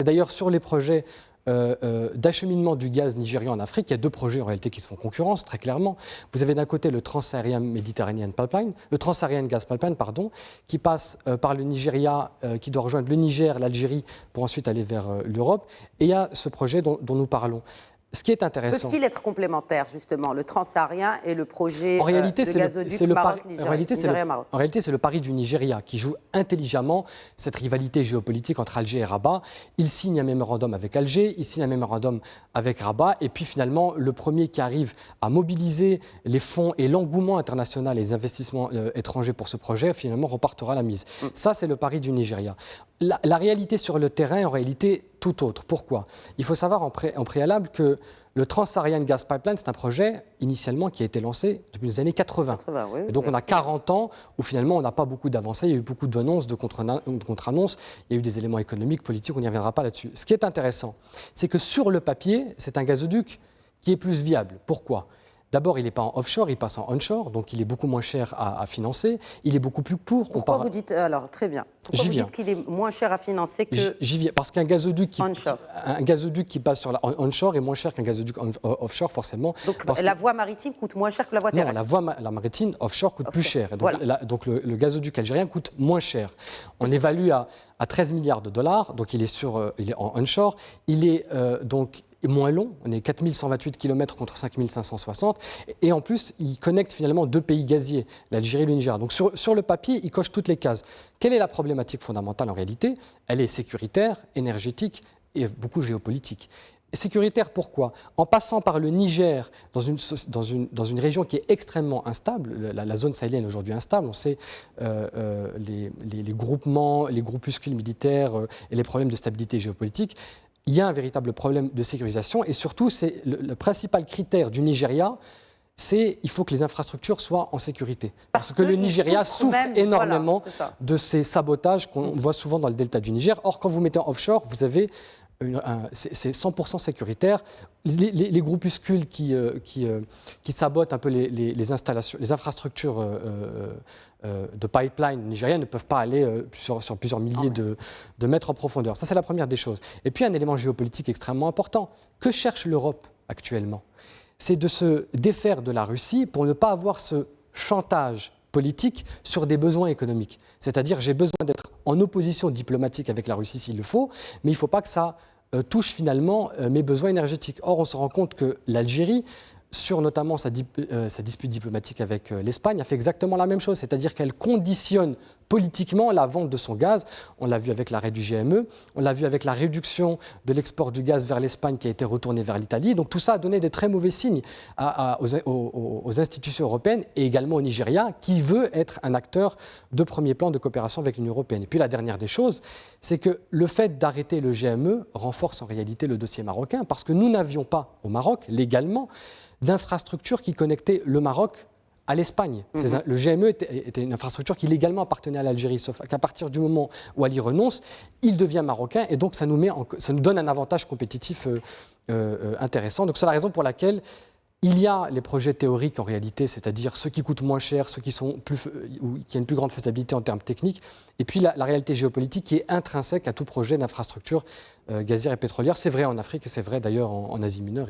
D'ailleurs, sur les projets d'acheminement du gaz nigérian en Afrique, il y a deux projets en réalité qui se font concurrence, très clairement. Vous avez d'un côté le Trans-Saharan Mediterranean Pipeline, le Trans-Saharan Gas Pipeline, pardon, qui passe par le Nigeria, qui doit rejoindre le Niger, l'Algérie, pour ensuite aller vers l'Europe. Et il y a ce projet dont nous parlons. Ce qui est intéressant. Peut-il être complémentaire, justement, le transsaharien et le projet en réalité, de gazoduc Maroc-Nigeria? En réalité, c'est le pari du Nigeria qui joue intelligemment cette rivalité géopolitique entre Alger et Rabat. Il signe un mémorandum avec Alger, il signe un mémorandum avec Rabat, et puis finalement, le premier qui arrive à mobiliser les fonds et l'engouement international et les investissements étrangers pour ce projet, finalement, repartira la mise. Ça, c'est le pari du Nigeria. La réalité sur le terrain est en réalité tout autre. Pourquoi? Il faut savoir en préalable que le Trans-Saharan Gas Pipeline, c'est un projet initialement qui a été lancé depuis les années 80. Oui, et donc on a 40 ans où finalement on n'a pas beaucoup d'avancées, il y a eu beaucoup d'annonces, de contre-annonces, il y a eu des éléments économiques, politiques, on n'y reviendra pas là-dessus. Ce qui est intéressant, c'est que sur le papier, c'est un gazoduc qui est plus viable. Pourquoi? D'abord, il n'est pas en offshore, il passe en onshore, donc il est beaucoup moins cher à financer. Il est beaucoup plus court. Pourquoi vous dites, alors très bien, pourquoi vous dites qu'il est moins cher à financer que J'y viens, parce qu'un gazoduc qui passe sur onshore est moins cher qu'un gazoduc offshore, forcément. Donc la voie maritime coûte moins cher que la voie terrestre? Non, la maritime offshore coûte plus cher. Donc, voilà. Donc le gazoduc algérien coûte moins cher. On évalue à 13 milliards de dollars, donc il est en onshore. Il est donc moins long, on est 4128 km contre 5560, et en plus, il connecte finalement deux pays gaziers, l'Algérie et le Niger. Donc sur le papier, il coche toutes les cases. Quelle est la problématique fondamentale en réalité? Elle est sécuritaire, énergétique et beaucoup géopolitique. Sécuritaire, pourquoi? En passant par le Niger, dans une région qui est extrêmement instable, la zone sahélienne aujourd'hui instable, on sait les groupements, les groupuscules militaires et les problèmes de stabilité géopolitique. Il y a un véritable problème de sécurisation et surtout, c'est le principal critère du Nigeria, c'est qu'il faut que les infrastructures soient en sécurité. Parce que le Nigeria souffre énormément de ces sabotages qu'on voit souvent dans le delta du Niger. Or, quand vous mettez en offshore, vous avez c'est 100% sécuritaire. Les groupuscules qui sabotent un peu les installations, les infrastructures de pipeline nigériennes ne peuvent pas aller sur plusieurs milliers de mètres en profondeur. Ça, c'est la première des choses. Et puis, un élément géopolitique extrêmement important. Que cherche l'Europe actuellement? C'est de se défaire de la Russie pour ne pas avoir ce chantage politique sur des besoins économiques. C'est-à-dire, j'ai besoin d'être en opposition diplomatique avec la Russie s'il le faut, mais il ne faut pas que ça touche finalement mes besoins énergétiques. Or, on se rend compte que l'Algérie, sur notamment sa dispute diplomatique avec l'Espagne, a fait exactement la même chose, c'est-à-dire qu'elle conditionne politiquement la vente de son gaz. On l'a vu avec l'arrêt du GME, on l'a vu avec la réduction de l'export du gaz vers l'Espagne qui a été retourné vers l'Italie. Donc tout ça a donné des très mauvais signes aux institutions européennes et également au Nigeria, qui veut être un acteur de premier plan de coopération avec l'Union européenne. Et puis la dernière des choses, c'est que le fait d'arrêter le GME renforce en réalité le dossier marocain, parce que nous n'avions pas au Maroc, légalement, d'infrastructures qui connectaient le Maroc à l'Espagne. Le GME était une infrastructure qui légalement appartenait à l'Algérie, sauf qu'à partir du moment où elle y renonce, il devient marocain et donc ça nous donne un avantage compétitif intéressant. Donc c'est la raison pour laquelle il y a les projets théoriques en réalité, c'est-à-dire ceux qui coûtent moins cher, ceux qui ont une plus grande faisabilité en termes techniques, et puis la réalité géopolitique qui est intrinsèque à tout projet d'infrastructure gazière et pétrolière. C'est vrai en Afrique et c'est vrai d'ailleurs en Asie mineure.